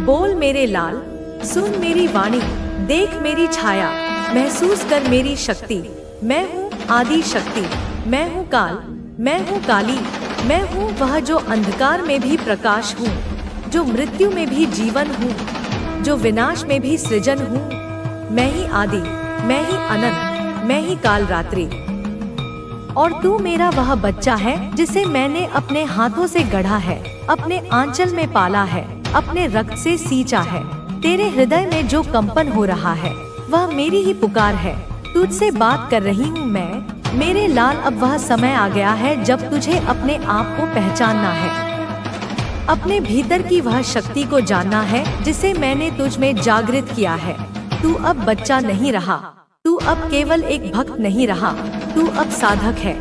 बोल मेरे लाल, सुन मेरी वाणी, देख मेरी छाया, महसूस कर मेरी शक्ति। मैं हूँ आदि शक्ति, मैं हूँ काल, मैं हूँ काली, मैं हूँ वह जो अंधकार में भी प्रकाश हूँ, जो मृत्यु में भी जीवन हूँ, जो विनाश में भी सृजन हूँ। मैं ही आदि, मैं ही अनंत, मैं ही काल रात्रि। और तू मेरा वह बच्चा है जिसे मैंने अपने हाथों से गढ़ा है, अपने आंचल में पाला है, अपने रक्त से सींचा है। तेरे हृदय में जो कंपन हो रहा है वह मेरी ही पुकार है। तुझसे बात कर रही हूँ मैं, मेरे लाल। अब वह समय आ गया है जब तुझे अपने आप को पहचानना है, अपने भीतर की वह शक्ति को जानना है जिसे मैंने तुझ में जागृत किया है। तू अब बच्चा नहीं रहा, तू अब केवल एक भक्त नहीं रहा, तू अब साधक है,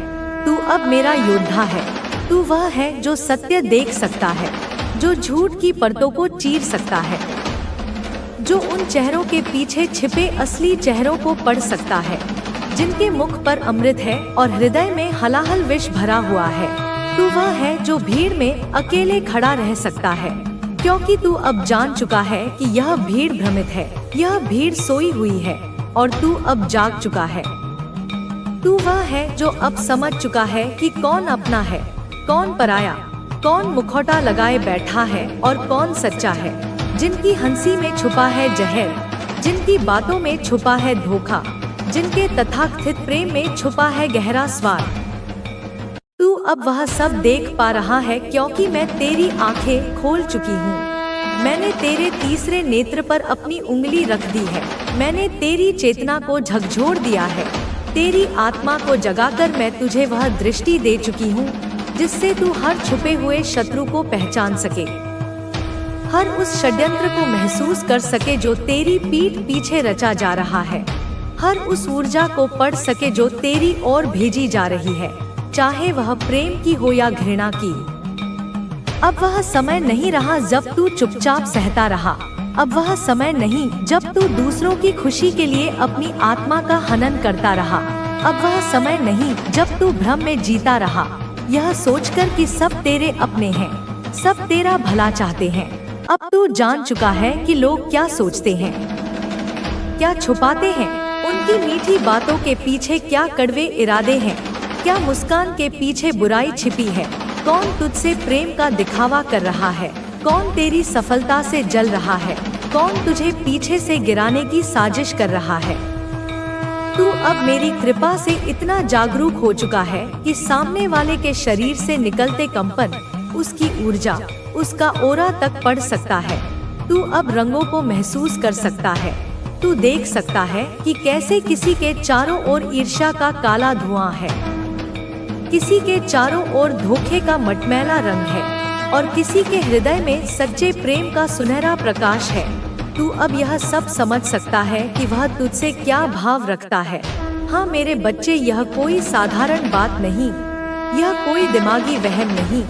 तू अब मेरा योद्धा है। तू वह है जो सत्य देख सकता है, जो झूठ की परतों को चीर सकता है, जो उन चेहरों के पीछे छिपे असली चेहरों को पढ़ सकता है, जिनके मुख पर अमृत है और हृदय में हलाहल विष भरा हुआ है। तू वह है जो भीड़ में अकेले खड़ा रह सकता है, क्योंकि तू अब जान चुका है कि यह भीड़ भ्रमित है, यह भीड़ सोई हुई है और तू अब जाग चुका है। तू वह है जो अब समझ चुका है कि कौन अपना है, कौन पराया, कौन मुखौटा लगाए बैठा है और कौन सच्चा है। जिनकी हंसी में छुपा है जहर, जिनकी बातों में छुपा है धोखा, जिनके तथाकथित प्रेम में छुपा है गहरा स्वार्थ। तू अब वह सब देख पा रहा है क्योंकि मैं तेरी आंखें खोल चुकी हूँ। मैंने तेरे तीसरे नेत्र पर अपनी उंगली रख दी है। मैंने तेरी चेतना को झकझोर दिया है। तेरी आत्मा को जगाकर मैं तुझे वह दृष्टि दे चुकी हूँ जिससे तू हर छुपे हुए शत्रु को पहचान सके, हर उस षड्यंत्र को महसूस कर सके जो तेरी पीठ पीछे रचा जा रहा है, हर उस ऊर्जा को पढ़ सके जो तेरी ओर भेजी जा रही है, चाहे वह प्रेम की हो या घृणा की। अब वह समय नहीं रहा जब तू चुपचाप सहता रहा। अब वह समय नहीं जब तू दूसरों की खुशी के लिए अपनी आत्मा का हनन करता रहा। अब वह समय नहीं जब तू भ्रम में जीता रहा, यह सोचकर कि सब तेरे अपने हैं, सब तेरा भला चाहते हैं। अब तू जान चुका है कि लोग क्या सोचते हैं, क्या छुपाते हैं, उनकी मीठी बातों के पीछे क्या कड़वे इरादे हैं, क्या मुस्कान के पीछे बुराई छिपी है, कौन तुझसे प्रेम का दिखावा कर रहा है, कौन तेरी सफलता से जल रहा है, कौन तुझे पीछे से गिराने की साजिश कर रहा है। तू अब मेरी कृपा से इतना जागरूक हो चुका है कि सामने वाले के शरीर से निकलते कंपन, उसकी ऊर्जा, उसका ओरा तक पढ़ सकता है। तू अब रंगों को महसूस कर सकता है। तू देख सकता है कि कैसे किसी के चारों ओर ईर्ष्या का काला धुआं है, किसी के चारों ओर धोखे का मटमैला रंग है और किसी के हृदय में सच्चे प्रेम का सुनहरा प्रकाश है। तू अब यह सब समझ सकता है कि वह तुझसे क्या भाव रखता है। हाँ मेरे बच्चे, यह कोई साधारण बात नहीं, यह कोई दिमागी वहम नहीं,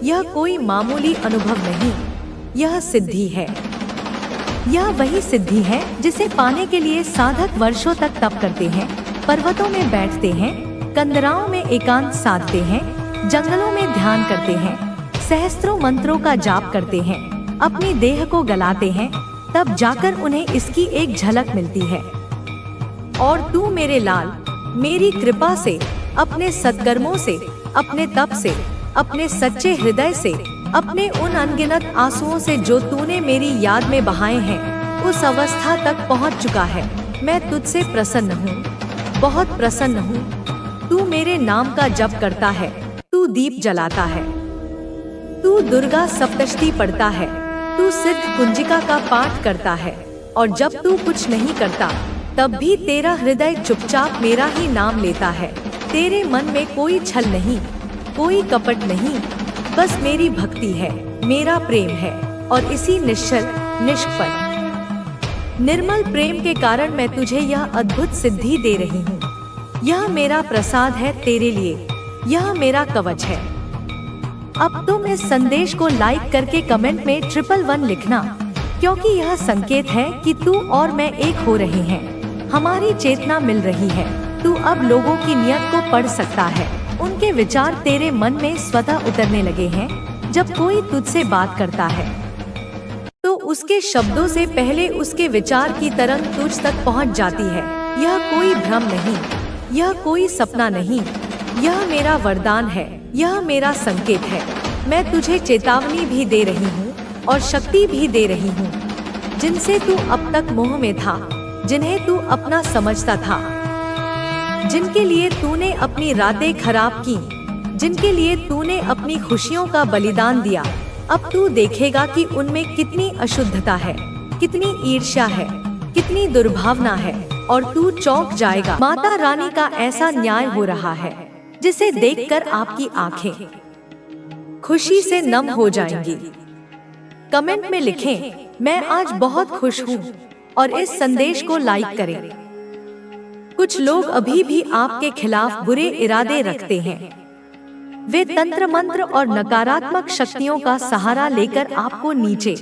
यह कोई मामूली अनुभव नहीं, यह सिद्धि है। यह वही सिद्धि है जिसे पाने के लिए साधक वर्षों तक तप करते हैं, पर्वतों में बैठते हैं, कंदराओं में एकांत साधते हैं, जंगलों में ध्यान करते हैं, सहस्त्रों मंत्रों का जाप करते हैं, अपनी देह को गलाते हैं, तब जाकर उन्हें इसकी एक झलक मिलती है। और तू मेरे लाल, मेरी कृपा से, अपने सत्कर्मों से, अपने तप से, अपने सच्चे हृदय से, अपने उन अनगिनत आंसुओं से जो तूने मेरी याद में बहाए हैं, उस अवस्था तक पहुंच चुका है। मैं तुझसे प्रसन्न हूँ, बहुत प्रसन्न हूँ। तू मेरे नाम का जप करता है, तू दीप जलाता है, तू दुर्गा सप्तशती पढ़ता है, तू सिद्ध कुंजिका का पाठ करता है, और जब तू कुछ नहीं करता तब भी तेरा हृदय चुपचाप मेरा ही नाम लेता है। तेरे मन में कोई छल नहीं, कोई कपट नहीं, बस मेरी भक्ति है, मेरा प्रेम है, और इसी निश्चल, निष्कपट, निर्मल प्रेम के कारण मैं तुझे यह अद्भुत सिद्धि दे रही हूँ। यह मेरा प्रसाद है तेरे लिए, यह मेरा कवच है। अब तुम इस संदेश को लाइक करके कमेंट में 111 लिखना, क्योंकि यह संकेत है कि तू और मैं एक हो रहे हैं, हमारी चेतना मिल रही है। तू अब लोगों की नियत को पढ़ सकता है, उनके विचार तेरे मन में स्वतः उतरने लगे हैं। जब कोई तुझसे बात करता है तो उसके शब्दों से पहले उसके विचार की तरंग तुझ तक पहुंच जाती है। यह कोई भ्रम नहीं, यह कोई सपना नहीं, यह मेरा वरदान है, यह मेरा संकेत है। मैं तुझे चेतावनी भी दे रही हूँ और शक्ति भी दे रही हूँ, जिनसे तू अब तक मोह में था, जिन्हें तू अपना समझता था, जिनके लिए तूने अपनी रातें खराब की, जिनके लिए तूने अपनी खुशियों का बलिदान दिया। अब तू देखेगा कि उनमें कितनी अशुद्धता है, कितनी ईर्ष्या है, कितनी दुर्भावना है, और तू चौंक जाएगा। माता रानी का ऐसा न्याय हो रहा है जिसे देखकर आपकी आंखें खुशी से नम हो जाएंगी। कमेंट में लिखें, मैं आज बहुत खुश हूँ, और इस संदेश को लाइक करें। कुछ लोग अभी भी आपके खिलाफ बुरे इरादे रखते हैं। वे तंत्र मंत्र और नकारात्मक शक्तियों का सहारा लेकर आपको नीचे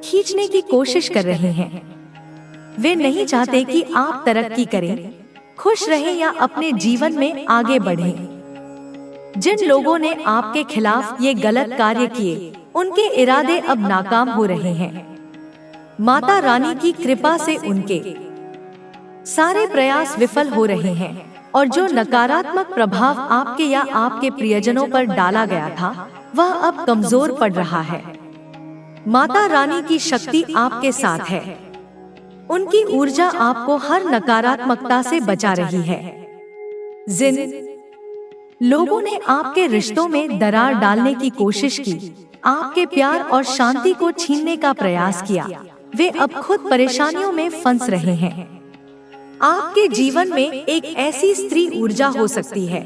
खींचने की कोशिश कर रहे हैं। वे नहीं चाहते कि आप तरक्की करें, खुश रहें या अपने जीवन में आगे बढ़ें। जिन लोगों ने आपके खिलाफ ये गलत कार्य किए, उनके इरादे अब नाकाम हो रहे हैं। माता रानी की कृपा से उनके सारे प्रयास विफल हो रहे हैं, और जो नकारात्मक प्रभाव आपके या आपके प्रियजनों पर डाला गया था, वह अब कमजोर पड़ रहा है। माता रानी की शक्ति आपके साथ है। उनकी ऊर्जा आपको हर नकारात्मकता से बचा रही है। जिन लोगों ने आपके रिश्तों में दरार डालने की कोशिश की, आपके प्यार और शांति को छीनने का प्रयास किया, वे अब खुद परेशानियों में फंस रहे हैं। आपके जीवन में एक ऐसी स्त्री ऊर्जा हो सकती है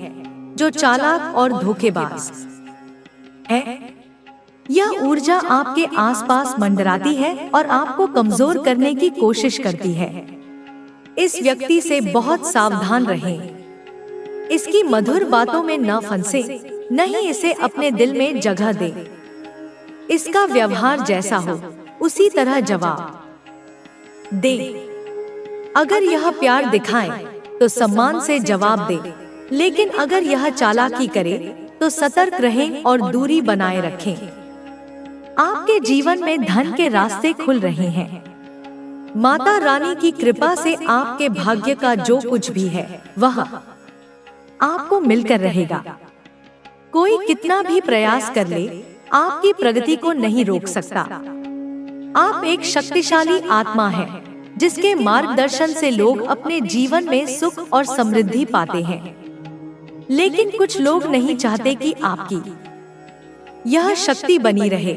जो चालाक और धोखेबाज है। यह ऊर्जा आपके आसपास मंडराती है और आपको कमजोर करने की कोशिश करती है। इस व्यक्ति से बहुत सावधान रहें। इसकी मधुर बातों में न फंसे, नहीं इसे अपने दिल में जगह दे। इसका व्यवहार जैसा हो, उसी तरह जवाब दे। अगर यह प्यार दिखाए तो सम्मान से जवाब दे, लेकिन अगर यह चालाकी करे तो सतर्क रहें और दूरी बनाए रखें। आपके जीवन में धन के रास्ते खुल रहे हैं। माता रानी की कृपा से आपके भाग्य का जो कुछ भी है, वह आपको मिलकर रहेगा। कोई कितना भी प्रयास कर ले, आपकी प्रगति को नहीं रोक सकता। आप एक शक्तिशाली आत्मा हैं, जिसके मार्गदर्शन से लोग अपने जीवन में सुख और समृद्धि पाते हैं। लेकिन कुछ लोग नहीं चाहते कि आपकी यह शक्ति बनी रहे।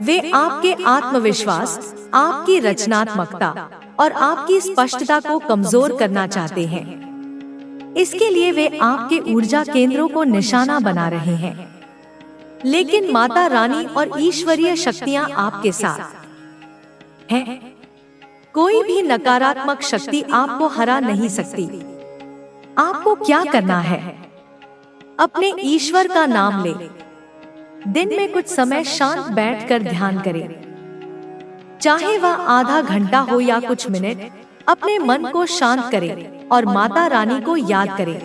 वे आपके आत्मविश्वास, आपकी रचनात्मकता और आपकी स्पष्टता को कमजोर करना चाहते हैं। इसके लिए वे आपके ऊर्जा केंद्रों को निशाना बना रहे हैं। लेकिन माता रानी और ईश्वरीय शक्तियां आपके साथ हैं। कोई भी नकारात्मक शक्ति आपको हरा नहीं सकती। आपको क्या करना है? अपने ईश्वर का नाम ले। दिन में कुछ समय शांत बैठकर ध्यान करें। चाहे वह आधा घंटा हो या कुछ मिनट, अपने मन को शांत करें और माता रानी को याद करें।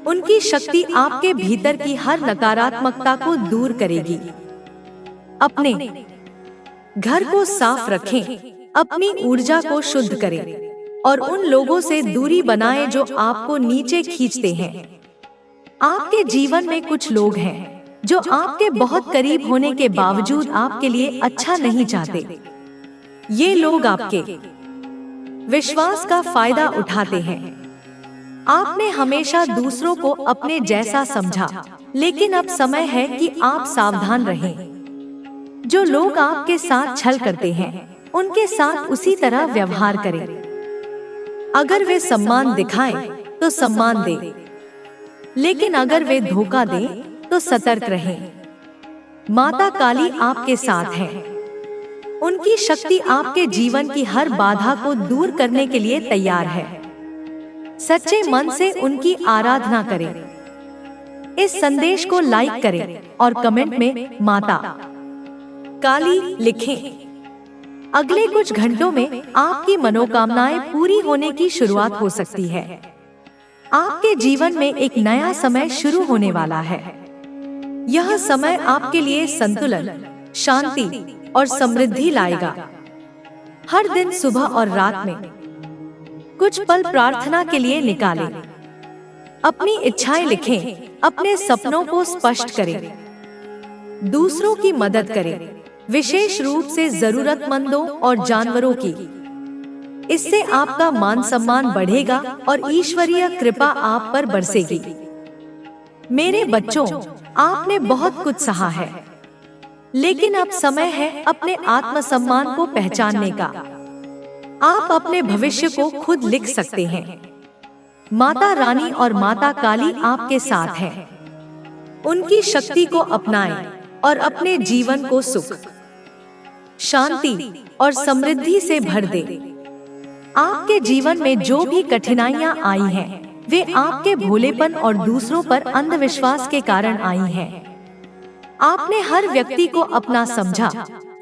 उनकी शक्ति आपके भीतर की हर नकारात्मकता को दूर करेगी। अपने घर को साफ रखें, अपनी ऊर्जा को शुद्ध करें और उन लोगों से दूरी बनाएं जो आपको नीचे खींचते हैं। आपके जीवन में कुछ लोग हैं जो आपके बहुत करीब होने के बावजूद आपके लिए अच्छा नहीं चाहते। ये लोग आपके विश्वास का फायदा उठाते हैं। आपने हमेशा दूसरों को अपने जैसा समझा, लेकिन अब समय है कि आप सावधान रहें। जो लोग आपके साथ छल करते हैं, उनके साथ उसी तरह व्यवहार करें। अगर वे सम्मान दिखाएं, तो सम्मान दें, लेकिन अगर वे धोखा दें, तो सतर्क रहें। माता काली आपके साथ है। उनकी शक्ति आपके जीवन की हर बाधा को दूर करने के लिए तैयार है। सच्चे मन से उनकी आराधना करें। इस संदेश को लाइक करें और कमेंट में माता काली लिखें। अगले कुछ घंटों में आपकी मनोकामनाएं पूरी होने की शुरुआत हो सकती है। आपके जीवन में एक नया समय शुरू होने वाला है। यह समय आपके लिए संतुलन, शांति और समृद्धि लाएगा। हर दिन सुबह और रात में कुछ पल प्रार्थना के लिए निकालें। अपनी इच्छाएं लिखें, अपने सपनों को स्पष्ट करें, दूसरों की मदद करें, विशेष रूप से जरूरतमंदों और जानवरों की। इससे आपका मान सम्मान बढ़ेगा और ईश्वरीय कृपा आप पर बरसेगी। मेरे बच्चों, आपने बहुत कुछ सहा है, लेकिन अब समय है अपने आत्मसम्मान को पहचानने का। आप अपने भविष्य को खुद लिख सकते हैं। माता रानी और माता काली आपके साथ हैं। उनकी शक्ति को अपनाएं और अपने जीवन को सुख, शांति और समृद्धि से भर दें। आपके जीवन में जो भी कठिनाइयां आई हैं, वे आपके भोलेपन और दूसरों पर अंधविश्वास के कारण आई हैं। आपने हर व्यक्ति को अपना समझा,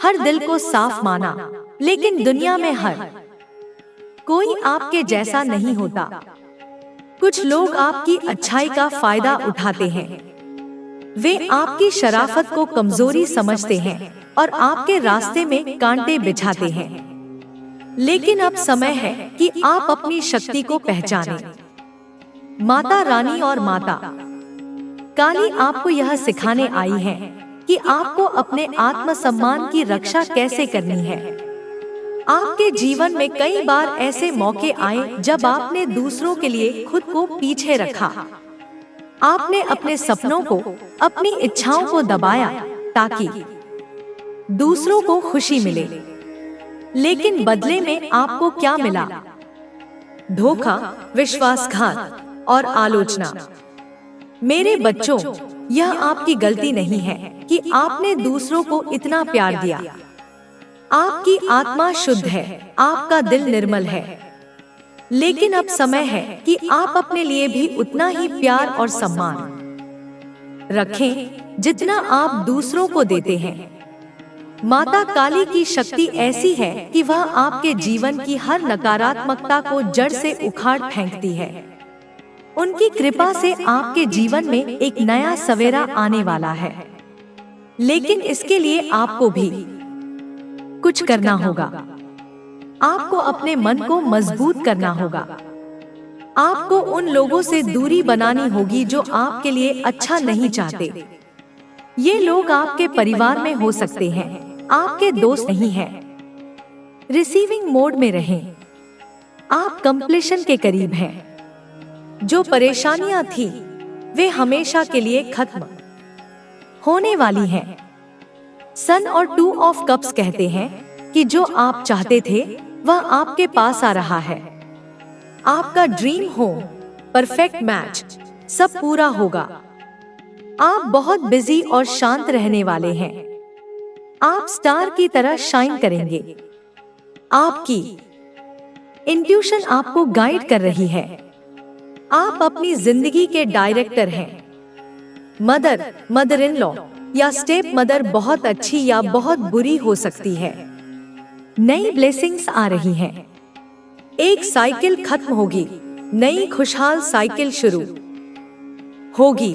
हर दिल को साफ माना, लेकिन दुनिया में हर कोई आपके जैसा नहीं होता। कुछ लोग आपकी अच्छाई का फायदा उठाते हैं। वे आपकी शराफत को कमजोरी समझते हैं और आपके रास्ते में कांटे बिछाते हैं। लेकिन अब समय है कि आप अपनी शक्ति को पहचानें। माता रानी और माता काली आपको यह सिखाने आई हैं कि आपको अपने आत्मसम्मान की रक्षा कैसे करनी है। आपके जीवन में कई बार ऐसे मौके आए जब आपने दूसरों के लिए खुद को पीछे रखा। आपने अपने सपनों को, अपनी इच्छाओं को दबाया ताकि दूसरों को खुशी मिले। लेकिन बदले में आपको क्या मिला? धोखा, विश्वासघात और आलोचना। मेरे बच्चों, यह आपकी गलती नहीं है कि आपने दूसरों को इतना प्यार दिया। आपकी आत्मा शुद्ध है, आपका दिल निर्मल है। लेकिन अब समय है कि आप अपने लिए भी उतना ही प्यार और सम्मान रखें जितना आप दूसरों को देते हैं। माता काली की शक्ति ऐसी है कि वह आपके जीवन की हर नकारात्मकता को जड़ से उखाड़ फेंकती है। उनकी कृपा से आपके जीवन में एक नया सवेरा आने वाला है। लेकिन इसके लिए आपको भी कुछ करना होगा। आपको अपने मन को मजबूत करना होगा। आपको उन लोगों से दूरी बनानी होगी जो आपके लिए अच्छा नहीं चाहते। ये लोग आपके परिवार में हो सकते हैं, आपके दोस्त नहीं हैं। रिसीविंग मोड में रहें। आप कंप्लीशन के करीब हैं। जो परेशानियां थी, वे हमेशा के लिए खत्म होने वाली हैं। सन और 2 ऑफ कप्स कहते हैं कि जो आप चाहते थे वह आपके पास आ रहा है। आपका ड्रीम होम, परफेक्ट मैच, सब पूरा होगा। आप बहुत बिजी और शांत रहने वाले हैं। आप स्टार की तरह शाइन करेंगे। आपकी इंट्यूशन आपको गाइड कर रही है। आप अपनी जिंदगी के डायरेक्टर हैं। मदर इन लॉ या स्टेप मदर बहुत अच्छी या बहुत बुरी हो सकती है। नई ब्लेसिंग्स आ रही हैं। एक साइकिल खत्म होगी, नई खुशहाल साइकिल शुरू होगी।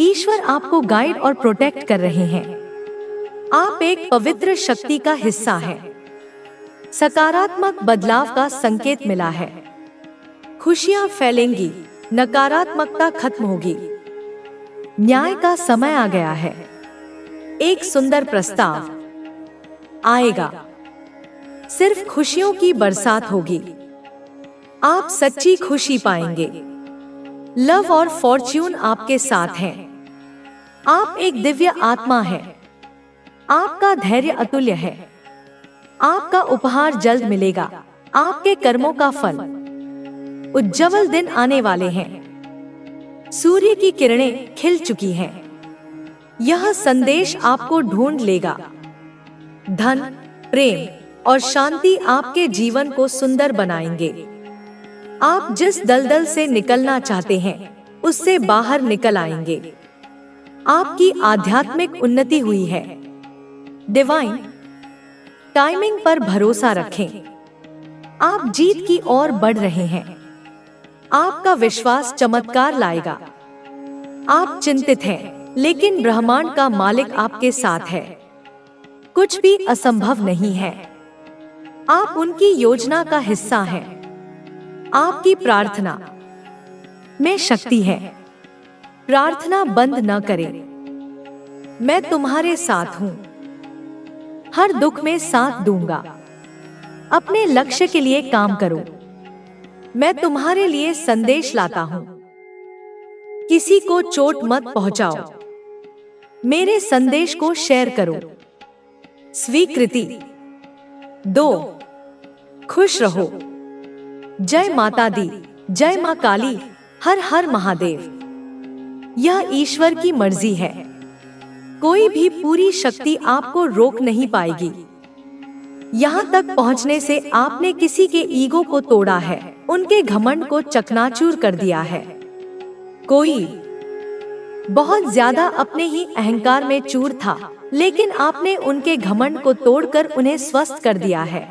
ईश्वर आपको गाइड और प्रोटेक्ट कर रहे हैं। आप एक पवित्र शक्ति का हिस्सा हैं। सकारात्मक बदलाव का संकेत मिला है। खुशियां फैलेंगी, नकारात्मकता खत्म होगी। न्याय का समय आ गया है। एक सुंदर प्रस्ताव आएगा। सिर्फ खुशियों की बरसात होगी। आप सच्ची खुशी पाएंगे। लव और फॉर्च्यून आपके साथ हैं। आप एक दिव्य आत्मा है। आपका धैर्य अतुल्य है। आपका उपहार जल्द मिलेगा। आपके कर्मों का फल। उज्जवल दिन आने वाले हैं। सूर्य की किरणें खिल चुकी हैं। यह संदेश आपको ढूंढ लेगा। धन, प्रेम और शांति आपके जीवन को सुंदर बनाएंगे। आप जिस दलदल से निकलना चाहते हैं, उससे बाहर निकल आएंगे। आपकी आध्यात्मिक उन्नति हुई है। डिवाइन टाइमिंग पर भरोसा रखें। आप जीत की ओर बढ़ रहे हैं। आपका विश्वास चमत्कार लाएगा। आप चिंतित हैं, लेकिन ब्रह्मांड का मालिक आपके साथ है। कुछ भी असंभव नहीं है। आप उनकी योजना का हिस्सा हैं। आपकी प्रार्थना में शक्ति है। प्रार्थना बंद न करें। मैं तुम्हारे साथ हूँ। हर दुख में साथ दूंगा। अपने लक्ष्य के लिए काम करो। मैं तुम्हारे लिए संदेश लाता हूँ। किसी को चोट मत पहुंचाओ। मेरे संदेश को शेयर करो। स्वीकृति 2। खुश रहो। जय माता दी, जय मां काली, हर हर महादेव। यह ईश्वर की मर्जी है। कोई भी पूरी शक्ति आपको रोक नहीं पाएगी। यहाँ तक पहुँचने से आपने किसी के ईगो को तोड़ा है, उनके घमंड को चकनाचूर कर दिया है। कोई बहुत ज्यादा अपने ही अहंकार में चूर था, लेकिन आपने उनके घमंड को तोड़कर उन्हें स्वस्थ कर दिया है।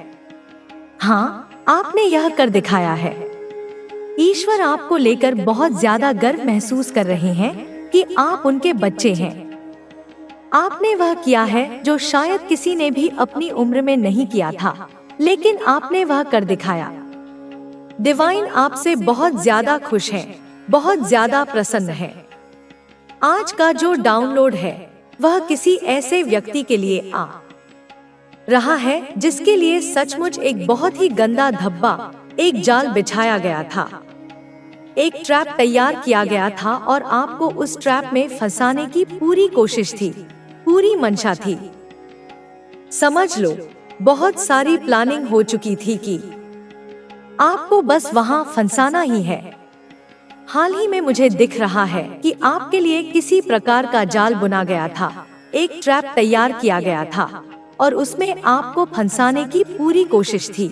हाँ, आपने यह कर दिखाया है। ईश्वर आपको लेकर बहुत ज्यादा गर्व महसूस कर रहे हैं कि आप उनके बच्चे हैं। आपने वह किया है जो शायद किसी ने भी अपनी उम्र में नहीं किया था, लेकिन आपने वह कर दिखाया। डिवाइन आपसे बहुत ज्यादा खुश है, बहुत ज्यादा प्रसन्न है। आज का जो डाउनलोड है वह किसी ऐसे व्यक्ति के लिए आ रहा है जिसके लिए सचमुच एक बहुत ही गंदा धब्बा, एक जाल बिछाया गया था, एक ट्रैप तैयार किया गया था और आपको उस ट्रैप में फंसाने की पूरी कोशिश थी, पूरी मंशा थी। समझ लो, बहुत सारी प्लानिंग हो चुकी थी कि आपको बस वहां फंसाना ही है। हाल ही में मुझे दिख रहा है कि आपके लिए किसी प्रकार का जाल बुना गया था, एक ट्रैप तैयार किया गया था और उसमें आपको फंसाने की पूरी कोशिश थी।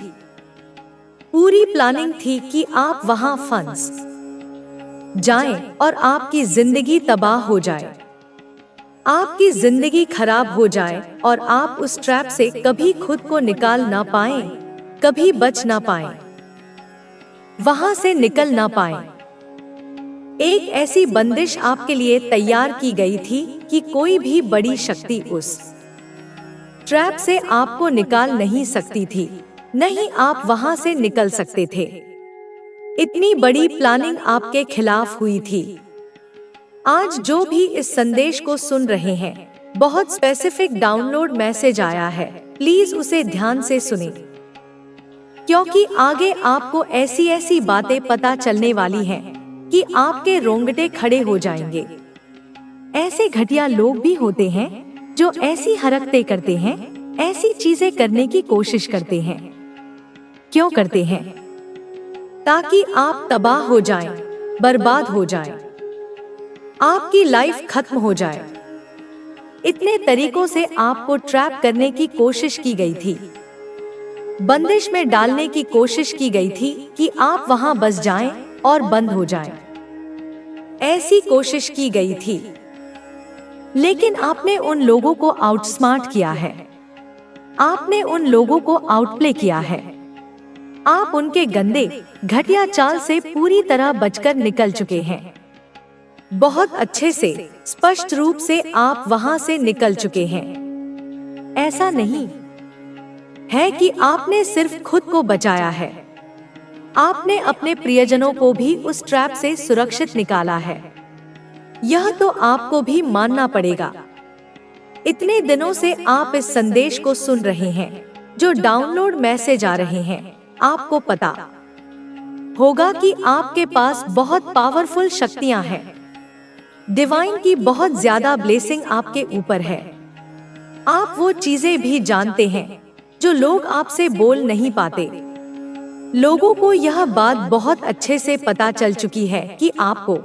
पूरी प्लानिंग थी कि आप वहां फंस जाएं और आपकी जिंदगी तबाह हो जाए, आपकी जिंदगी खराब हो जाए और आप उस ट्रैप से कभी खुद को निकाल ना पाएं, कभी बच ना पाएं, वहां से निकल ना पाएं। एक ऐसी बंदिश आपके लिए तैयार की गई थी कि कोई भी बड़ी शक्ति उस ट्रैप से आपको निकाल नहीं सकती थी, नहीं आप वहां से निकल सकते थे। इतनी बड़ी प्लानिंग आपके खिलाफ हुई थी। आज जो भी इस संदेश को सुन रहे हैं, बहुत स्पेसिफिक डाउनलोड मैसेज आया है, प्लीज उसे ध्यान से सुनें, क्योंकि आगे आपको ऐसी ऐसी बातें पता चलने वाली हैं कि आपके रोंगटे खड़े हो जाएंगे। ऐसे घटिया लोग भी होते हैं जो ऐसी हरकतें करते हैं, ऐसी चीजें करने की कोशिश करते हैं। क्यों करते हैं? ताकि आप तबाह हो जाएं, बर्बाद हो जाएं, आपकी लाइफ खत्म हो जाए। इतने तरीकों से आपको ट्रैप करने की कोशिश की गई थी, बंदिश में डालने की कोशिश की गई थी कि आप वहां बस जाएं और बंद हो जाएं। ऐसी कोशिश की गई थी, लेकिन आपने उन लोगों को आउटस्मार्ट किया है, आपने उन लोगों को आउटप्ले किया है। आप उनके गंदे घटिया चाल से पूरी तरह बचकर निकल चुके हैं। बहुत अच्छे से, स्पष्ट रूप से आप वहां से निकल चुके हैं। ऐसा नहीं है कि आपने सिर्फ खुद को बचाया है, आपने अपने प्रियजनों को भी उस ट्रैप से सुरक्षित निकाला है। यह तो आपको भी मानना पड़ेगा। इतने दिनों से आप इस संदेश को सुन रहे हैं, जो डाउनलोड मैसेज आ रहे हैं, आपको पता होगा कि आपके पास बहुत पावरफुल शक्तियां हैं। डिवाइन की बहुत ज्यादा ब्लेसिंग आपके ऊपर है। आप वो चीजें भी जानते हैं जो लोग आपसे बोल नहीं पाते। लोगों को यह बात बहुत अच्छे से पता चल चुकी है कि आपको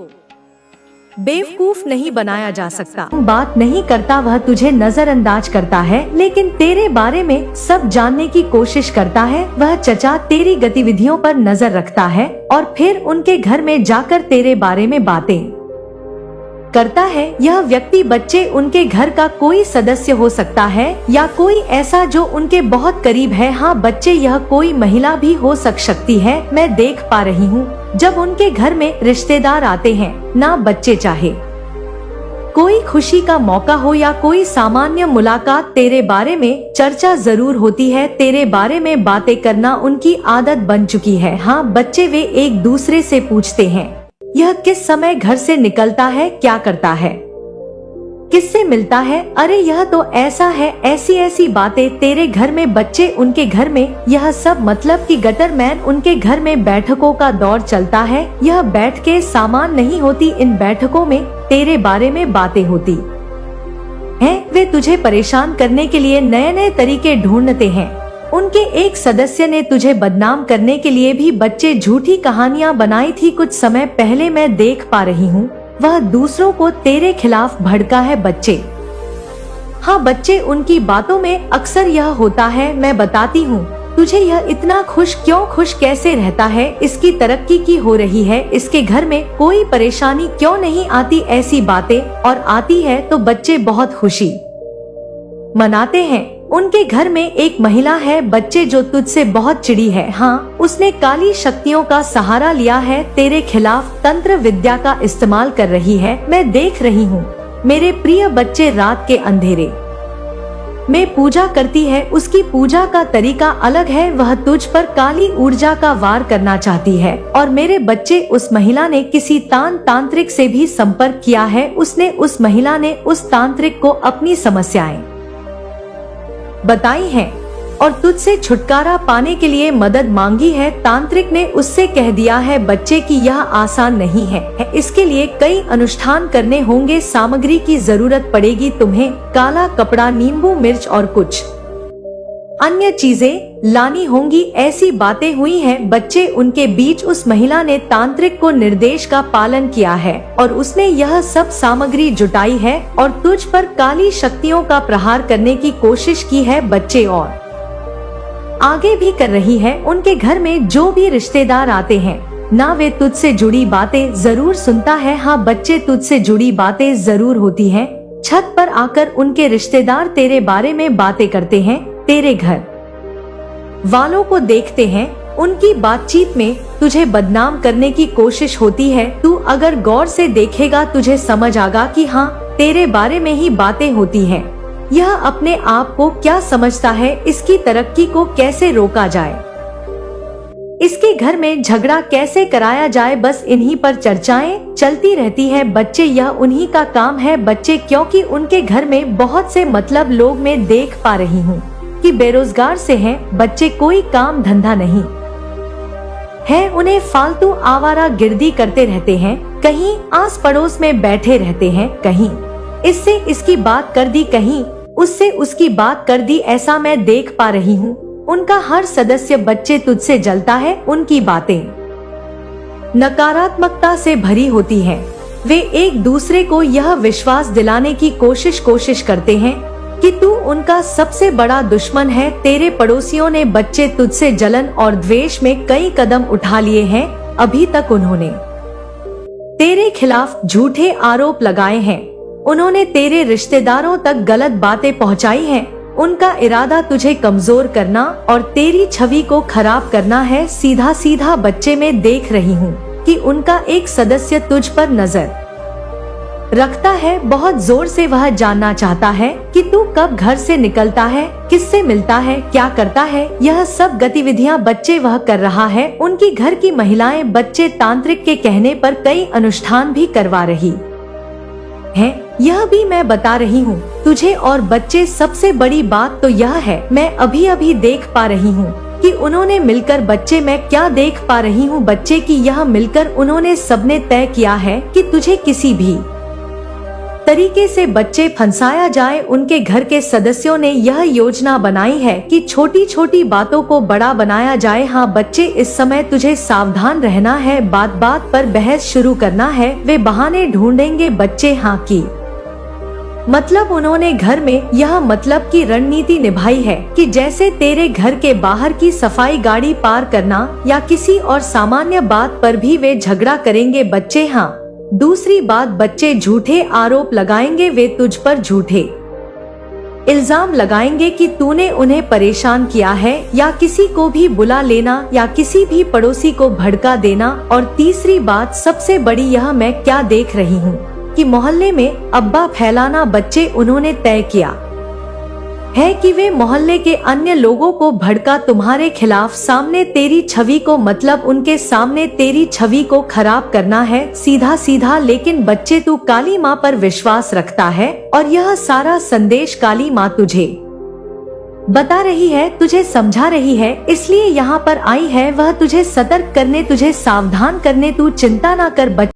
बेवकूफ नहीं बनाया जा सकता। बात नहीं करता, वह तुझे नजरअंदाज करता है, लेकिन तेरे बारे में सब जानने की कोशिश करता है। वह चचा तेरी गतिविधियों पर नजर रखता है और फिर उनके घर में जाकर तेरे बारे में बातें करता है। यह व्यक्ति बच्चे उनके घर का कोई सदस्य हो सकता है या कोई ऐसा जो उनके बहुत करीब है। हाँ बच्चे, यह कोई महिला भी हो सकती है। मैं देख पा रही हूँ जब उनके घर में रिश्तेदार आते हैं, ना बच्चे चाहे कोई खुशी का मौका हो या कोई सामान्य मुलाकात, तेरे बारे में चर्चा जरूर होती है। तेरे बारे में बातें करना उनकी आदत बन चुकी है। हाँ बच्चे, वे एक दूसरे से पूछते हैं, यह किस समय घर से निकलता है, क्या करता है, किससे मिलता है, अरे यह तो ऐसा है, ऐसी ऐसी बातें। तेरे घर में बच्चे उनके घर में, यह सब मतलब कि गटर मैन उनके घर में बैठकों का दौर चलता है। यह बैठकें सामान नहीं होती, इन बैठकों में तेरे बारे में बातें होती हैं। वे तुझे परेशान करने के लिए नए नए तरीके ढूंढते हैं। उनके एक सदस्य ने तुझे बदनाम करने के लिए भी बच्चे झूठी कहानियां बनाई थी। कुछ समय पहले मैं देख पा रही हूँ वह दूसरों को तेरे खिलाफ भड़का है। बच्चे, हाँ बच्चे, उनकी बातों में अक्सर यह होता है। मैं बताती हूँ तुझे, यह इतना खुश क्यों, खुश कैसे रहता है, इसकी तरक्की की हो रही है, इसके घर में कोई परेशानी क्यों नहीं आती, ऐसी बातें, और आती है तो बच्चे बहुत खुशी मनाते हैं। उनके घर में एक महिला है बच्चे जो तुझसे बहुत चिड़ी है। हाँ, उसने काली शक्तियों का सहारा लिया है, तेरे खिलाफ तंत्र विद्या का इस्तेमाल कर रही है। मैं देख रही हूँ मेरे प्रिय बच्चे, रात के अंधेरे में पूजा करती है। उसकी पूजा का तरीका अलग है, वह तुझ पर काली ऊर्जा का वार करना चाहती है। और मेरे बच्चे, उस महिला ने किसी तांत्रिक से भी संपर्क किया है। उस महिला ने उस तांत्रिक को अपनी समस्याएं बताई हैं और तुझसे छुटकारा पाने के लिए मदद मांगी है। तांत्रिक ने उससे कह दिया है बच्चे कि यह आसान नहीं है, इसके लिए कई अनुष्ठान करने होंगे, सामग्री की जरूरत पड़ेगी तुम्हें, काला कपड़ा, नींबू, मिर्च और कुछ अन्य चीजें लानी होंगी। ऐसी बातें हुई हैं बच्चे। उनके बीच उस महिला ने तांत्रिक को निर्देश का पालन किया है और उसने यह सब सामग्री जुटाई है और तुझ पर काली शक्तियों का प्रहार करने की कोशिश की है बच्चे, और आगे भी कर रही है। उनके घर में जो भी रिश्तेदार आते हैं ना, वे तुझसे जुड़ी बातें जरूर सुनता है। हाँ बच्चे, तुझसे जुड़ी बातें जरूर होती हैं। छत पर आकर उनके रिश्तेदार तेरे बारे में बातें करते हैं, तेरे घर वालों को देखते हैं, उनकी बातचीत में तुझे बदनाम करने की कोशिश होती है। तू अगर गौर से देखेगा तुझे समझ आएगा कि हाँ, तेरे बारे में ही बातें होती हैं। यह अपने आप को क्या समझता है, इसकी तरक्की को कैसे रोका जाए, इसके घर में झगड़ा कैसे कराया जाए, बस इन्हीं पर चर्चाएं चलती रहती है बच्चे। यह उन्हीं का काम है बच्चे, क्योंकि उनके घर में बहुत से मतलब लोग मैं देख पा रही हूँ कि बेरोजगार से हैं बच्चे, कोई काम धंधा नहीं है, उन्हें फालतू आवारा गिर्दी करते रहते हैं, कहीं आस पड़ोस में बैठे रहते हैं, कहीं इससे इसकी बात कर दी, कहीं उससे उसकी बात कर दी, ऐसा मैं देख पा रही हूँ। उनका हर सदस्य बच्चे तुझसे जलता है, उनकी बातें नकारात्मकता से भरी होती हैं। वे एक दूसरे को यह विश्वास दिलाने की कोशिश करते हैं कि तू उनका सबसे बड़ा दुश्मन है। तेरे पड़ोसियों ने बच्चे तुझसे जलन और द्वेष में कई कदम उठा लिए हैं। अभी तक उन्होंने तेरे खिलाफ झूठे आरोप लगाए हैं, उन्होंने तेरे रिश्तेदारों तक गलत बातें पहुंचाई हैं। उनका इरादा तुझे कमजोर करना और तेरी छवि को खराब करना है। सीधा सीधा बच्चे में देख रही हूँ कि उनका एक सदस्य तुझ पर नजर रखता है, बहुत जोर से वह जानना चाहता है कि तू कब घर से निकलता है, किससे मिलता है, क्या करता है। यह सब गतिविधियां बच्चे वह कर रहा है। उनकी घर की महिलाएं बच्चे तांत्रिक के कहने पर कई अनुष्ठान भी करवा रही हैं। यह भी मैं बता रही हूँ तुझे और बच्चे। सबसे बड़ी बात तो यह है, मैं अभी देख पा रही हूँ कि उन्होंने मिलकर बच्चे, मैं क्या देख पा रही हूँ बच्चे की यह मिलकर उन्होंने सबने तय किया है कि तुझे किसी भी तरीके से बच्चे फंसाया जाए। उनके घर के सदस्यों ने यह योजना बनाई है कि छोटी छोटी बातों को बड़ा बनाया जाए। हाँ बच्चे, इस समय तुझे सावधान रहना है, बात बात पर बहस शुरू करना है। वे बहाने ढूंढेंगे बच्चे, हाँ की मतलब उन्होंने घर में यह मतलब की रणनीति निभाई है कि जैसे तेरे घर के बाहर की सफाई, गाड़ी पार करना या किसी और सामान्य बात पर भी वे झगड़ा करेंगे बच्चे। हाँ, दूसरी बात, बच्चे झूठे आरोप लगाएंगे, वे तुझ पर झूठे इल्जाम लगाएंगे कि तूने उन्हें परेशान किया है, या किसी को भी बुला लेना या किसी भी पड़ोसी को भड़का देना। और तीसरी बात सबसे बड़ी, यह मैं क्या देख रही हूँ कि मोहल्ले में अब्बा फैलाना बच्चे उन्होंने तय किया है कि वे मोहल्ले के अन्य लोगों को भड़का तुम्हारे खिलाफ सामने तेरी छवि को मतलब उनके सामने तेरी छवि को खराब करना है, सीधा सीधा। लेकिन बच्चे तू काली माँ पर विश्वास रखता है और यह सारा संदेश काली माँ तुझे बता रही है, तुझे समझा रही है, इसलिए यहाँ पर आई है वह तुझे सतर्क करने, तुझे सावधान करने। तू चिंता ना कर बच्चे।